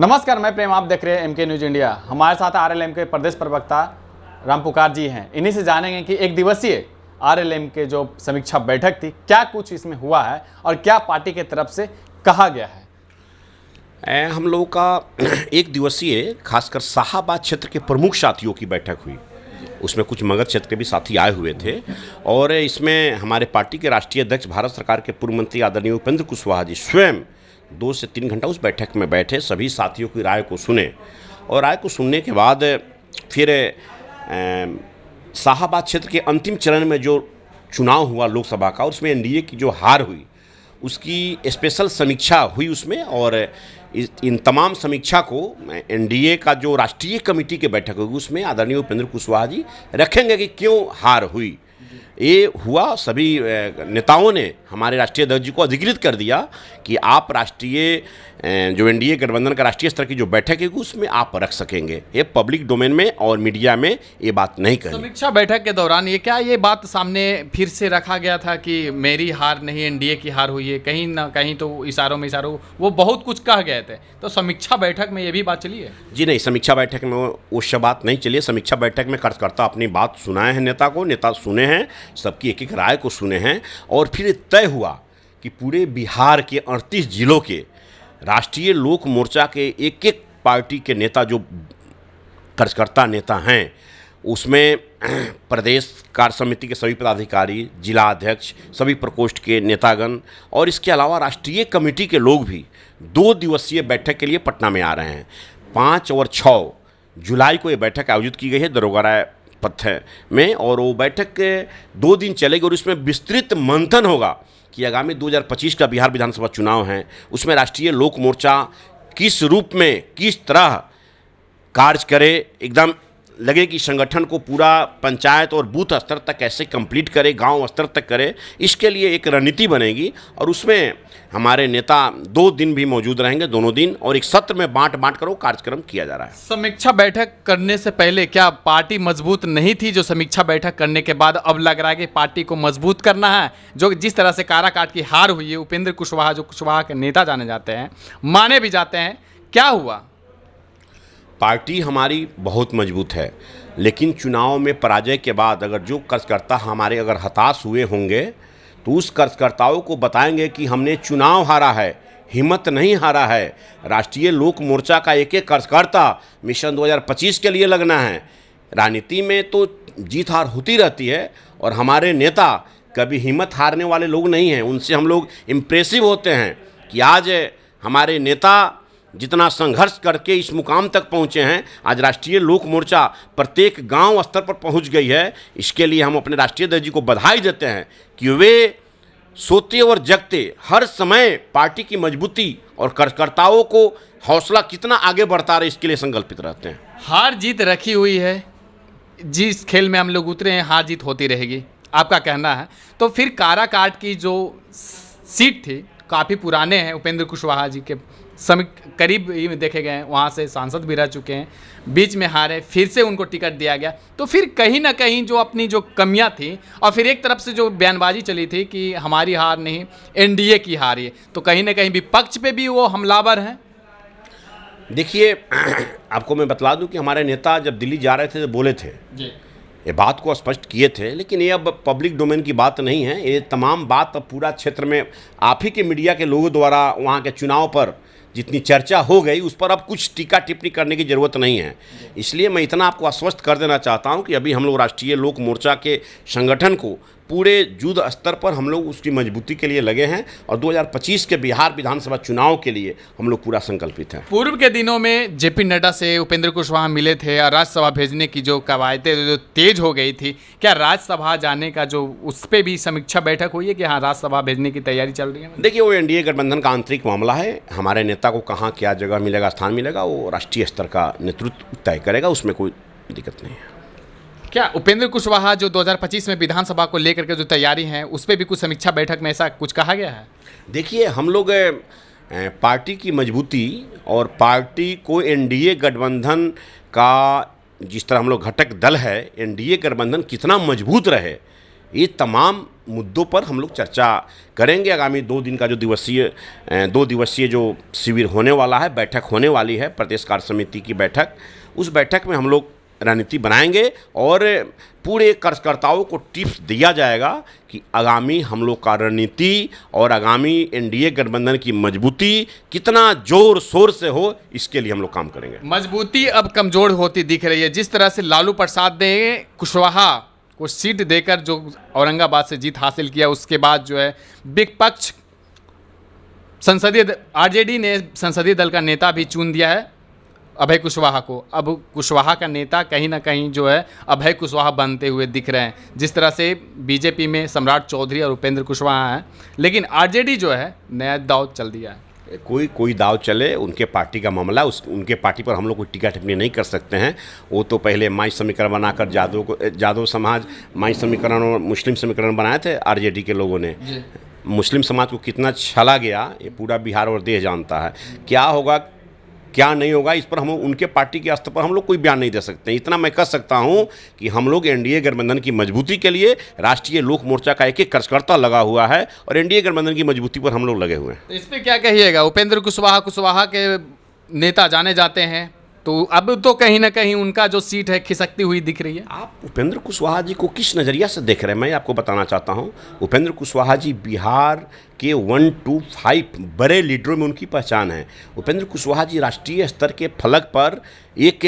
नमस्कार, मैं प्रेम, आप देख रहे हैं एमके न्यूज इंडिया। हमारे साथ आरएलएम के प्रदेश प्रवक्ता राम पुकार जी हैं। इन्हीं से जानेंगे कि एक दिवसीय आरएलएम के जो समीक्षा बैठक थी, क्या कुछ इसमें हुआ है और क्या पार्टी के तरफ से कहा गया है। हम लोगों का एक दिवसीय खासकर शाहाबाद क्षेत्र के प्रमुख साथियों की बैठक हुई। उसमें कुछ मगध क्षेत्र के भी साथी आए हुए थे और इसमें हमारे पार्टी के राष्ट्रीय अध्यक्ष, भारत सरकार के पूर्व मंत्री आदरणीय उपेंद्र कुशवाहा जी स्वयं 2 से 3 घंटा उस बैठक में बैठे, सभी साथियों की राय को सुने और राय को सुनने के बाद फिर शाहाबाद क्षेत्र के अंतिम चरण में जो चुनाव हुआ लोकसभा का, उसमें एनडीए की जो हार हुई उसकी स्पेशल समीक्षा हुई उसमें। और इन तमाम समीक्षा को एनडीए का जो राष्ट्रीय कमेटी की बैठक होगी उसमें आदरणीय उपेंद्र कुशवाहा जी रखेंगे कि क्यों हार हुई। ये हुआ, सभी नेताओं ने हमारे राष्ट्रीय अध्यक्ष जी को अधिकृत कर दिया कि आप राष्ट्रीय जो एनडीए गठबंधन का राष्ट्रीय स्तर की जो बैठक है उसमें आप रख सकेंगे। ये पब्लिक डोमेन में और मीडिया में ये बात नहीं करनी। समीक्षा बैठक के दौरान ये बात सामने फिर से रखा गया था कि मेरी हार नहीं, एनडीए की हार हुई है, कहीं ना कहीं तो इशारों वो बहुत कुछ कह गए थे। तो समीक्षा बैठक में ये भी बात चली है? जी नहीं, समीक्षा बैठक में वो सब बात नहीं चली है। समीक्षा बैठक में कार्यकर्ता अपनी बात सुनाए हैं, नेता सुने हैं, सबकी एक एक राय को सुने हैं और फिर तय हुआ कि पूरे बिहार के 38 जिलों के राष्ट्रीय लोक मोर्चा के एक एक पार्टी के नेता, जो कार्यकर्ता नेता हैं, उसमें प्रदेश कार्य समिति के सभी पदाधिकारी, जिला अध्यक्ष, सभी प्रकोष्ठ के नेतागण और इसके अलावा राष्ट्रीय कमेटी के लोग भी 2 दिवसीय बैठक के लिए पटना में आ रहे हैं। 5 और 6 जुलाई को ये बैठक आयोजित की गई है दरोगा राय पथ में और वो बैठक 2 दिन चलेगी और इसमें विस्तृत मंथन होगा कि आगामी 2025 का बिहार विधानसभा चुनाव है, उसमें राष्ट्रीय लोक मोर्चा किस रूप में, किस तरह कार्य करे, एकदम लगे कि संगठन को पूरा पंचायत और बूथ स्तर तक कैसे कंप्लीट करे, गांव स्तर तक करे, इसके लिए एक रणनीति बनेगी और उसमें हमारे नेता 2 दिन भी मौजूद रहेंगे, दोनों दिन, और एक सत्र में बांट कर वो कार्यक्रम किया जा रहा है। समीक्षा बैठक करने से पहले क्या पार्टी मजबूत नहीं थी, जो समीक्षा बैठक करने के बाद अब लग रहा है कि पार्टी को मजबूत करना है? जो जिस तरह से काराकाट की हार हुई है, उपेंद्र कुशवाहा जो कुशवाहा के नेता जाने जाते हैं, माने भी जाते हैं, क्या हुआ? पार्टी हमारी बहुत मजबूत है, लेकिन चुनाव में पराजय के बाद अगर जो कार्यकर्ता हमारे अगर हताश हुए होंगे तो उस कार्यकर्ताओं को बताएंगे कि हमने चुनाव हारा है, हिम्मत नहीं हारा है। राष्ट्रीय लोक मोर्चा का एक एक कार्यकर्ता मिशन 2025 के लिए लगना है। राजनीति में तो जीत हार होती रहती है और हमारे नेता कभी हिम्मत हारने वाले लोग नहीं हैं। उनसे हम लोग इम्प्रेसिव होते हैं कि आज हमारे नेता जितना संघर्ष करके इस मुकाम तक पहुंचे हैं, आज राष्ट्रीय लोक मोर्चा प्रत्येक गांव स्तर पर पहुंच गई है। इसके लिए हम अपने राष्ट्रीय अध्यक्ष जी को बधाई देते हैं कि वे सोते और जगते हर समय पार्टी की मजबूती और कार्यकर्ताओं को हौसला कितना आगे बढ़ता रहे, इसके लिए संकल्पित रहते हैं। हार जीत रखी हुई है, जिस खेल में हम लोग उतरे हैं हार जीत होती रहेगी, आपका कहना है। तो फिर काराकाट की जो सीट थी, काफ़ी पुराने हैं उपेंद्र कुशवाहा जी के, करीब ही देखे गए हैं, वहाँ से सांसद भी रह चुके हैं, बीच में हारे, फिर से उनको टिकट दिया गया। तो फिर कहीं ना कहीं जो अपनी जो कमियां थी और फिर एक तरफ से जो बयानबाजी चली थी कि हमारी हार नहीं, एनडीए की हार है, तो कहीं ना कहीं विपक्ष पे भी वो हमलावर हैं। देखिए, आपको मैं बतला दूं कि हमारे नेता जब दिल्ली जा रहे थे तो बोले थे जी, ये बात को स्पष्ट किए थे, लेकिन ये अब पब्लिक डोमेन की बात नहीं है। ये तमाम बात अब पूरा क्षेत्र में आप ही के मीडिया के लोगों द्वारा वहाँ के चुनाव पर जितनी चर्चा हो गई, उस पर अब कुछ टीका टिप्पणी करने की ज़रूरत नहीं है। इसलिए मैं इतना आपको आश्वस्त कर देना चाहता हूं कि अभी हम लोग राष्ट्रीय लोक मोर्चा के संगठन को पूरे युद्ध स्तर पर हम लोग उसकी मजबूती के लिए लगे हैं और 2025 के बिहार विधानसभा चुनाव के लिए हम लोग पूरा संकल्पित हैं। पूर्व के दिनों में जेपी नड्डा से उपेंद्र कुशवाहा मिले थे और राज्यसभा भेजने की जो कवायदें जो तेज हो गई थी, क्या राज्यसभा जाने का जो उस पर भी समीक्षा बैठक हुई है कि हाँ राज्यसभा भेजने की तैयारी चल रही है? देखिए, वो एनडीए गठबंधन का आंतरिक मामला है। हमारे नेता को कहाँ क्या जगह मिलेगा, स्थान मिलेगा, वो राष्ट्रीय स्तर का नेतृत्व तय करेगा, उसमें कोई दिक्कत नहीं है। क्या उपेंद्र कुशवाहा जो 2025 में विधानसभा को लेकर के जो तैयारी है, उस पर भी कुछ समीक्षा बैठक में ऐसा कुछ कहा गया है? देखिए, हम लोग पार्टी की मजबूती और पार्टी को एनडीए गठबंधन का जिस तरह हम लोग घटक दल है, एनडीए गठबंधन कितना मजबूत रहे, ये तमाम मुद्दों पर हम लोग चर्चा करेंगे। आगामी 2 दिन का जो 2 दिवसीय जो शिविर होने वाला है, बैठक होने वाली है, प्रदेश कार्य समिति की बैठक, उस बैठक में हम लोग रणनीति बनाएंगे और पूरे कार्यकर्ताओं को टिप्स दिया जाएगा कि आगामी हम लोग का रणनीति और आगामी एनडीए गठबंधन की मजबूती कितना जोर शोर से हो, इसके लिए हम लोग काम करेंगे। मजबूती अब कमजोर होती दिख रही है। जिस तरह से लालू प्रसाद ने कुशवाहा को सीट देकर जो औरंगाबाद से जीत हासिल किया, उसके बाद जो है विपक्ष आरजेडी ने संसदीय दल का नेता भी चुन दिया है अभय कुशवाहा को। अब कुशवाहा का नेता कहीं ना कहीं जो है अभय कुशवाहा बनते हुए दिख रहे हैं। जिस तरह से बीजेपी में सम्राट चौधरी और उपेंद्र कुशवाहा हैं, लेकिन आरजेडी जो है नया दाव चल दिया है। कोई दाव चले, उनके पार्टी का मामला, उनके पार्टी पर हम लोग कोई टिक्का टिप्पणी नहीं कर सकते हैं। वो तो पहले माई समीकरण बनाकर जादव समाज माई समीकरण और मुस्लिम समीकरण बनाए थे आरजेडी के लोगों ने। मुस्लिम समाज को कितना छला गया ये पूरा बिहार और देश जानता है। क्या होगा क्या नहीं होगा, इस पर हम उनके पार्टी के स्तर पर हम लोग कोई बयान नहीं दे सकते। इतना मैं कह सकता हूं कि हम लोग एनडीए गठबंधन की मजबूती के लिए राष्ट्रीय लोक मोर्चा का एक कार्यकर्ता लगा हुआ है और एनडीए गठबंधन की मजबूती पर हम लोग लगे हुए हैं। तो इस पर क्या कहिएगा? उपेंद्र कुशवाहा के नेता जाने जाते हैं, तो अब तो कहीं ना कहीं उनका जो सीट है खिसकती हुई दिख रही है। आप उपेंद्र कुशवाहा जी को किस नज़रिया से देख रहे हैं, मैं आपको बताना चाहता हूं। उपेंद्र कुशवाहा जी बिहार के 1 to 5 बड़े लीडरों में उनकी पहचान है। उपेंद्र कुशवाहा जी राष्ट्रीय स्तर के फलक पर एक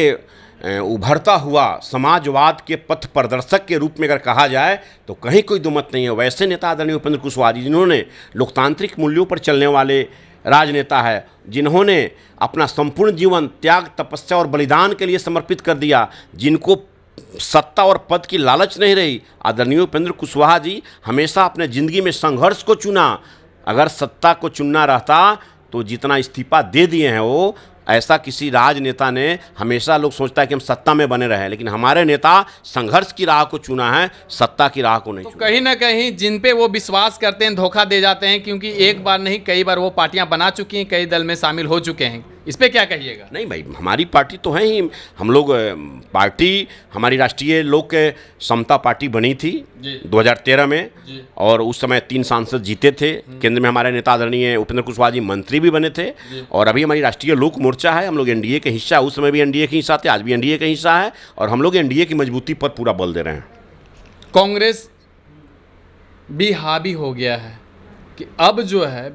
उभरता हुआ समाजवाद के पथ प्रदर्शक के रूप में अगर कहा जाए तो कहीं कोई दुमत नहीं है। वैसे नेता आदरणीय उपेंद्र कुशवाहा जी, जिन्होंने लोकतांत्रिक मूल्यों पर चलने वाले राजनेता है, जिन्होंने अपना संपूर्ण जीवन त्याग, तपस्या और बलिदान के लिए समर्पित कर दिया, जिनको सत्ता और पद की लालच नहीं रही। आदरणीय उपेंद्र कुशवाहा जी हमेशा अपने ज़िंदगी में संघर्ष को चुना। अगर सत्ता को चुनना रहता तो जितना इस्तीफा दे दिए हैं वो, ऐसा किसी राजनेता ने, हमेशा लोग सोचता है कि हम सत्ता में बने रहे, लेकिन हमारे नेता संघर्ष की राह को चुना है, सत्ता की राह को नहीं चुना। कहीं ना कहीं जिन पे वो विश्वास करते हैं धोखा दे जाते हैं, क्योंकि एक बार नहीं कई बार वो पार्टियां बना चुकी हैं, कई दल में शामिल हो चुके हैं। इस पे क्या कहिएगा? नहीं भाई, हमारी पार्टी तो है ही। हम लोग पार्टी, हमारी राष्ट्रीय लोक समता पार्टी बनी थी 2013 में और उस समय 3 सांसद जीते थे। केंद्र में हमारे नेता आदरणीय उपेंद्र कुशवाहा जी मंत्री भी बने थे और अभी हमारी राष्ट्रीय लोक मोर्चा है। हम लोग एनडीए के हिस्सा, उस समय भी एनडीए के हिस्सा थे, आज भी एनडीए के हिस्सा है और हम लोग एनडीए की मजबूती पर पूरा बल दे रहे हैं। कांग्रेस भी हावी हो गया है कि अब जो है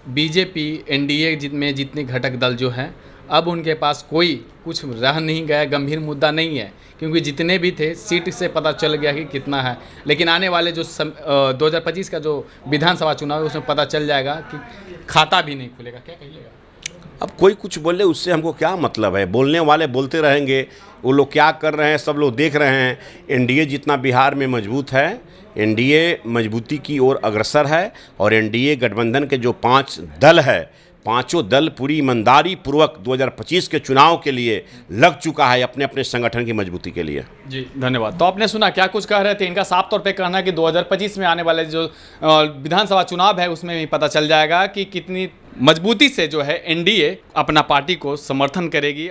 बीजेपी एनडीए में जितने घटक दल जो हैं, अब उनके पास कोई कुछ रह नहीं गया, गंभीर मुद्दा नहीं है, क्योंकि जितने भी थे सीट से पता चल गया कि कितना है। लेकिन आने वाले जो 2025 का जो विधानसभा चुनाव है उसमें पता चल जाएगा कि खाता भी नहीं खुलेगा। क्या कहिएगा? अब कोई कुछ बोले उससे हमको क्या मतलब है, बोलने वाले बोलते रहेंगे। वो लोग क्या कर रहे हैं सब लोग देख रहे हैं। एनडीए जितना बिहार में मजबूत है, एनडीए मजबूती की ओर अग्रसर है और एनडीए गठबंधन के जो 5 दल है, पांचों दल पूरी ईमानदारी पूर्वक 2025 के चुनाव के लिए लग चुका है अपने अपने संगठन की मजबूती के लिए। जी धन्यवाद। तो आपने सुना क्या कुछ कह रहे थे। इनका साफ तौर पे कहना है कि 2025 में आने वाले जो विधानसभा चुनाव है उसमें भी पता चल जाएगा कि कितनी मजबूती से जो है एनडीए अपना पार्टी को समर्थन करेगी।